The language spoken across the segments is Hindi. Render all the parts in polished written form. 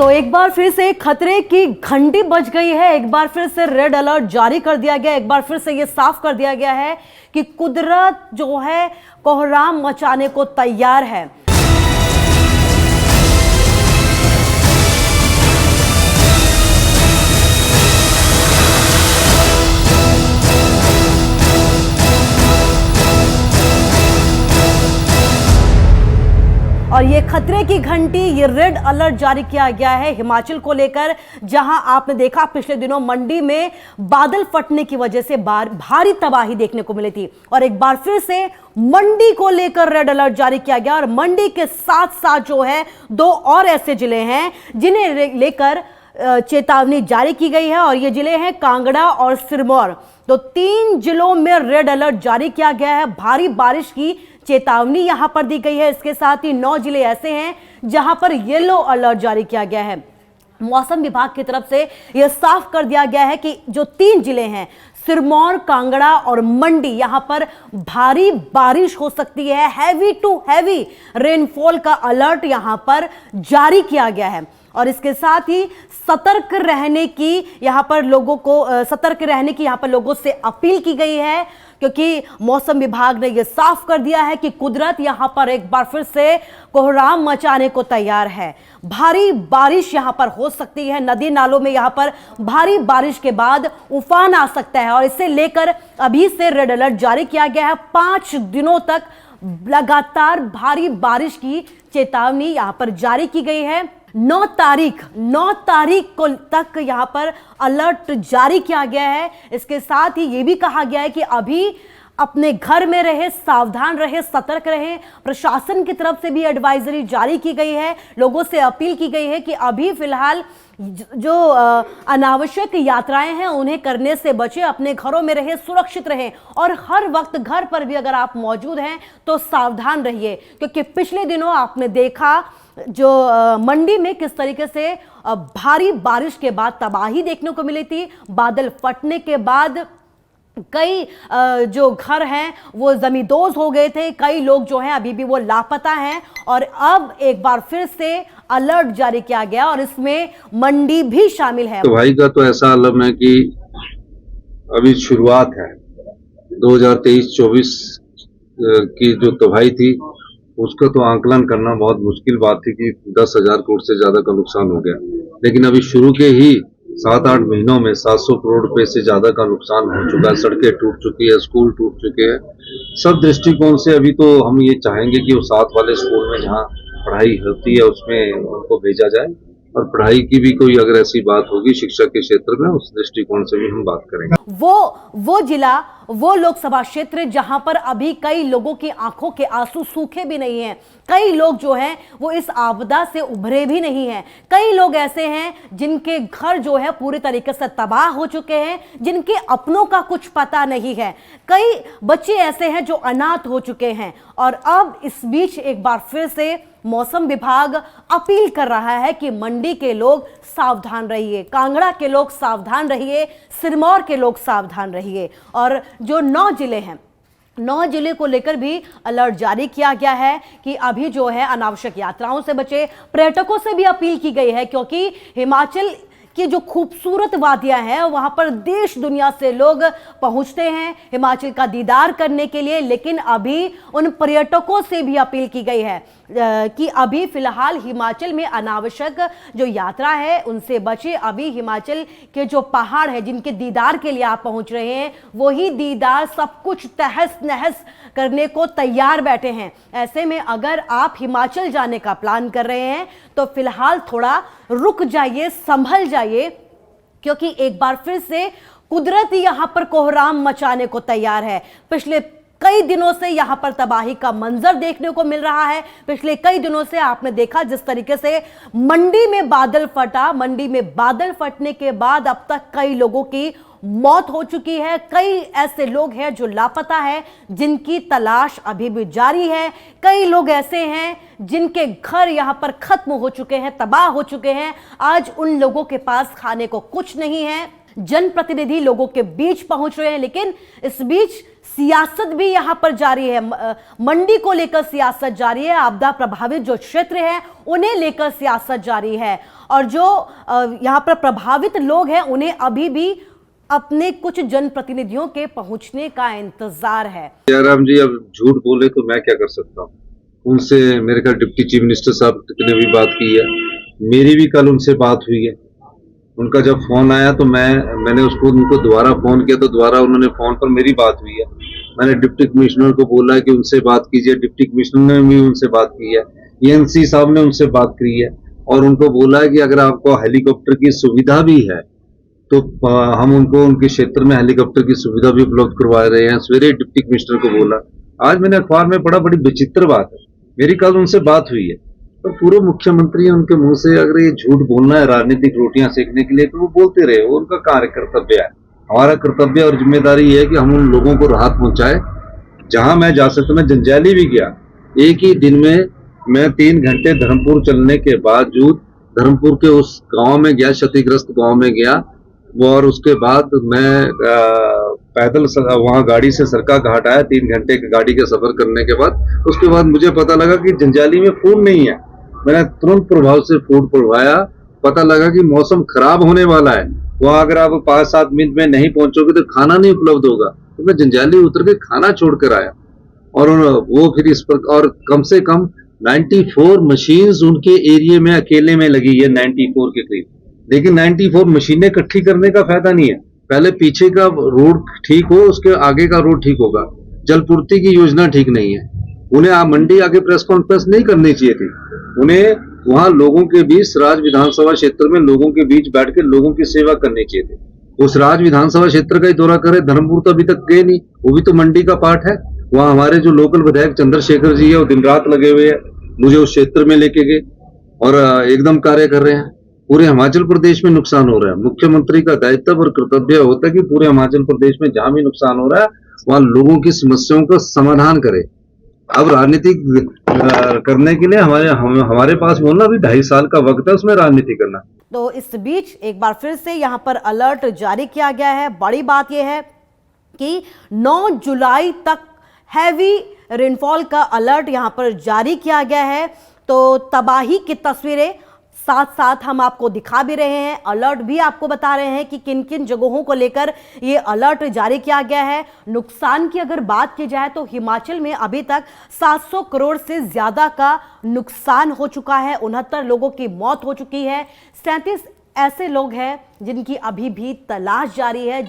तो एक बार फिर से खतरे की घंटी बज गई है। एक बार फिर से रेड अलर्ट जारी कर दिया गया। एक बार फिर से ये साफ कर दिया गया है कि कुदरत जो है कोहराम मचाने को तैयार है। और ये खतरे की घंटी, ये रेड अलर्ट जारी किया गया है हिमाचल को लेकर, जहां आपने देखा पिछले दिनों मंडी में बादल फटने की वजह से भारी तबाही देखने को मिली थी। और एक बार फिर से मंडी को लेकर रेड अलर्ट जारी किया गया। और मंडी के साथ साथ जो है दो और ऐसे जिले हैं जिन्हें लेकर चेतावनी जारी की गई है, और ये जिले हैं कांगड़ा और सिरमौर। तो 3 जिलों में रेड अलर्ट जारी किया गया है। भारी बारिश की चेतावनी यहां पर दी गई है। इसके साथ ही 9 जिले ऐसे हैं जहां पर येलो अलर्ट जारी किया गया है। मौसम विभाग की तरफ से यह साफ कर दिया गया है कि जो 3 जिले हैं सिरमौर, कांगड़ा और मंडी, यहां पर भारी बारिश हो सकती है। हैवी टू हैवी रेनफॉल का अलर्ट यहां पर जारी किया गया है। और इसके साथ ही सतर्क रहने की यहां पर लोगों से अपील की गई है, क्योंकि मौसम विभाग ने यह साफ कर दिया है कि कुदरत यहां पर एक बार फिर से कोहराम मचाने को तैयार है। भारी बारिश यहां पर हो सकती है। नदी नालों में यहां पर भारी बारिश के बाद उफान आ सकता है, और इसे लेकर अभी से रेड अलर्ट जारी किया गया है। 5 दिनों तक लगातार भारी बारिश की चेतावनी यहां पर जारी की गई है। 9 तारीख को तक यहां पर अलर्ट जारी किया गया है। इसके साथ ही यह भी कहा गया है कि अभी अपने घर में रहे, सावधान रहे, सतर्क रहे। प्रशासन की तरफ से भी एडवाइजरी जारी की गई है। लोगों से अपील की गई है कि अभी फिलहाल जो अनावश्यक यात्राएं हैं उन्हें करने से बचे, अपने घरों में रहे, सुरक्षित रहें। और हर वक्त घर पर भी अगर आप मौजूद हैं तो सावधान रहिए, क्योंकि पिछले दिनों आपने देखा जो मंडी में किस तरीके से भारी बारिश के बाद तबाही देखने को मिली थी। बादल फटने के बाद कई जो घर हैं वो जमींदोज हो गए थे। कई लोग जो हैं अभी भी वो लापता हैं। और अब एक बार फिर से अलर्ट जारी किया गया, और इसमें मंडी भी शामिल है। तबाही का तो ऐसा आलम है कि अभी शुरुआत है। 2023-24 की जो तबाही थी उसका तो आंकलन करना बहुत मुश्किल बात थी कि 10,000 करोड़ से ज्यादा का नुकसान हो गया। लेकिन अभी शुरू के ही 7-8 महीनों में 700 करोड़ रुपए से ज्यादा का नुकसान हो चुका है। सड़कें टूट चुकी है, स्कूल टूट चुके हैं। सब दृष्टिकोण से अभी तो हम ये चाहेंगे कि वो साथ वाले स्कूल में जहाँ पढ़ाई होती है उसमें उनको भेजा जाए, और पढ़ाई की भी कोई अगर ऐसी बात होगी शिक्षा के क्षेत्र में, उस दृष्टिकोण से भी हम बात करेंगे। वो जिला, वो लोकसभा क्षेत्र जहां पर अभी कई लोगों की आंखों के आंसू सूखे भी नहीं हैं। कई लोग जो हैं वो इस आपदा से उभरे भी नहीं हैं। कई लोग ऐसे हैं जिनके घर जो है पूरी तरीके से तबाह हो चुके हैं, जिनके अपनों का कुछ पता नहीं है। कई बच्चे ऐसे हैं जो अनाथ हो चुके हैं। और अब इस बीच एक बार फिर से मौसम विभाग अपील कर रहा है कि मंडी के लोग सावधान रहिए, कांगड़ा के लोग सावधान रहिए, सिरमौर के लोग सावधान रहिए। और जो 9 जिले हैं, 9 जिले को लेकर भी अलर्ट जारी किया गया है कि अभी जो है अनावश्यक यात्राओं से बचे। पर्यटकों से भी अपील की गई है, क्योंकि हिमाचल की जो खूबसूरत वादियां हैं वहां पर देश दुनिया से लोग पहुंचते हैं हिमाचल का दीदार करने के लिए। लेकिन अभी उन पर्यटकों से भी अपील की गई है कि अभी फिलहाल हिमाचल में अनावश्यक जो यात्रा है उनसे बचे। अभी हिमाचल के जो पहाड़ है जिनके दीदार के लिए आप पहुंच रहे हैं, वही दीदार सब कुछ तहस नहस करने को तैयार बैठे हैं। ऐसे में अगर आप हिमाचल जाने का प्लान कर रहे हैं तो फिलहाल थोड़ा रुक जाइए, संभल जाइए, क्योंकि एक बार फिर से कुदरत यहां पर कोहराम मचाने को तैयार है। पिछले कई दिनों से यहां पर तबाही का मंजर देखने को मिल रहा है। पिछले कई दिनों से आपने देखा जिस तरीके से मंडी में बादल फटा। मंडी में बादल फटने के बाद अब तक कई लोगों की मौत हो चुकी है। कई ऐसे लोग हैं जो लापता है, जिनकी तलाश अभी भी जारी है। कई लोग ऐसे हैं जिनके घर यहां पर खत्म हो चुके हैं, तबाह हो चुके हैं। आज उन लोगों के पास खाने को कुछ नहीं है। जनप्रतिनिधि लोगों के बीच पहुंच रहे हैं, लेकिन इस बीच सियासत भी यहां पर जारी है। मंडी को लेकर सियासत जारी है, आपदा प्रभावित जो क्षेत्र है उन्हें लेकर सियासत जारी है, और जो यहां पर प्रभावित लोग हैं उन्हें अभी भी अपने कुछ जनप्रतिनिधियों के पहुंचने का इंतजार है। जयराम जी अब झूठ बोले तो मैं क्या कर सकता हूँ। उनसे मेरे ख्याल डिप्टी चीफ मिनिस्टर साहब ने भी बात की है, मेरी भी कल उनसे बात हुई है। उनका जब फोन आया तो मैंने उनको दोबारा फोन किया तो दोबारा उन्होंने फोन पर मेरी बात हुई है। मैंने डिप्टी कमिश्नर को बोला है कि उनसे बात कीजिए, डिप्टी कमिश्नर ने भी उनसे बात की है, एएनसी साहब ने उनसे बात की है और उनको बोला है कि अगर आपको हेलीकॉप्टर की सुविधा भी है तो हम उनको उनके क्षेत्र में हेलीकॉप्टर की सुविधा भी उपलब्ध करवा रहे हैं। सवेरे डिप्टी कमिश्नर को बोला, आज मैंने अखबार में पढ़ा, बड़ी विचित्र बात है, मेरी कल उनसे बात हुई है। तो पूर्व मुख्यमंत्री उनके मुंह से अगर ये झूठ बोलना है राजनीतिक रोटियां सेकने के लिए तो वो बोलते रहे, वो उनका कार्य कर्तव्य है। हमारा कर्तव्य और जिम्मेदारी है कि हम उन लोगों को राहत पहुंचाए। जहां मैं जा सकता, मैं जंजैली भी गया, एक ही दिन में मैं 3 घंटे धर्मपुर चलने के बावजूद धर्मपुर के उस गांव में गया, क्षतिग्रस्त गांव में गया, और उसके बाद मैं पैदल वहां गाड़ी से सरका घाट आया 3 घंटे की गाड़ी का सफर करने के बाद। उसके बाद मुझे पता लगा कि जंजैली में फूड नहीं है। मैंने तुरंत प्रभाव से फूड पढ़वाया, पता लगा कि मौसम खराब होने वाला है, वहां अगर आप 5-7 मिनट में नहीं पहुंचोगे तो खाना नहीं उपलब्ध होगा। तो मैं जंजैली उतर के खाना छोड़कर आया, और वो फिर इस पर, और कम से कम 94 मशीन्स उनके एरिया में अकेले में लगी है, 94 के करीब। लेकिन 94 मशीनें इकट्ठी करने का फायदा नहीं है, पहले पीछे का रोड ठीक हो, उसके आगे का रोड ठीक होगा। जलपूर्ति की योजना ठीक नहीं है। उन्हें मंडी आगे प्रेस कॉन्फ्रेंस नहीं करनी चाहिए थी, उन्हें वहां लोगों के बीच, राज विधानसभा क्षेत्र में लोगों के बीच बैठ के लोगों की सेवा करनी चाहिए थी। उस राज विधानसभा क्षेत्र का ही दौरा करे, धर्मपुर तो अभी तक गए नहीं, वो भी तो मंडी का पार्ट है। वहां हमारे जो लोकल विधायक चंद्रशेखर जी है वो दिन रात लगे हुए हैं, मुझे उस क्षेत्र में लेके गए और एकदम कार्य कर रहे हैं। पूरे हिमाचल प्रदेश में नुकसान हो रहा है, मुख्यमंत्री का दायित्व और कर्तव्य होता है कि पूरे हिमाचल प्रदेश में जहां भी नुकसान हो रहा है वहां लोगों की समस्याओं का समाधान करे। अब राजनीति करने के लिए हमारे पास बोलना अभी 2.5 साल का वक्त है, उसमें राजनीति करना। तो इस बीच एक बार फिर से यहां पर अलर्ट जारी किया गया है। बड़ी बात यह है कि 9 जुलाई तक हैवी रेनफॉल का अलर्ट यहां पर जारी किया गया है। तो तबाही की तस्वीरें साथ साथ हम आपको दिखा भी रहे हैं, अलर्ट भी आपको बता रहे हैं कि किन किन जगहों को लेकर ये अलर्ट जारी किया गया है। नुकसान की अगर बात की जाए तो हिमाचल में अभी तक 700 करोड़ से ज्यादा का नुकसान हो चुका है, 69 लोगों की मौत हो चुकी है, 37 ऐसे लोग हैं जिनकी अभी भी तलाश जारी है,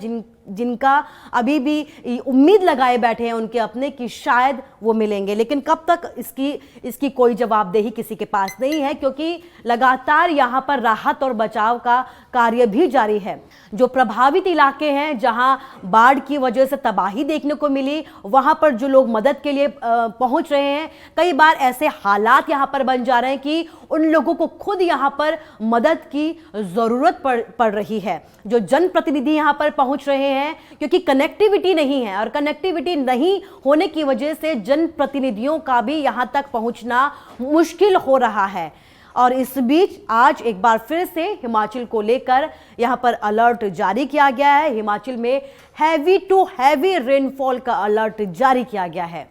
जिनका अभी भी उम्मीद लगाए बैठे हैं उनके अपने कि शायद वो मिलेंगे। लेकिन कब तक इसकी कोई जवाबदेही किसी के पास नहीं है, क्योंकि लगातार यहाँ पर राहत और बचाव का कार्य भी जारी है। जो प्रभावित इलाके हैं, जहाँ बाढ़ की वजह से तबाही देखने को मिली, वहाँ पर जो लोग मदद के लिए पहुँच रहे हैं, कई बार ऐसे हालात यहाँ पर बन जा रहे हैं कि उन लोगों को खुद यहाँ पर मदद की ज़रूरत पड़ रही है। जो जनप्रतिनिधि यहाँ पर पहुँच रहे हैं, क्योंकि कनेक्टिविटी नहीं है, और कनेक्टिविटी नहीं होने की वजह से जनप्रतिनिधियों का भी यहाँ तक पहुँचना मुश्किल हो रहा है। और इस बीच आज एक बार फिर से हिमाचल को लेकर यहाँ पर अलर्ट जारी किया गया है। हिमाचल में हैवी टू हैवी रेनफॉल का अलर्ट जारी किया गया है।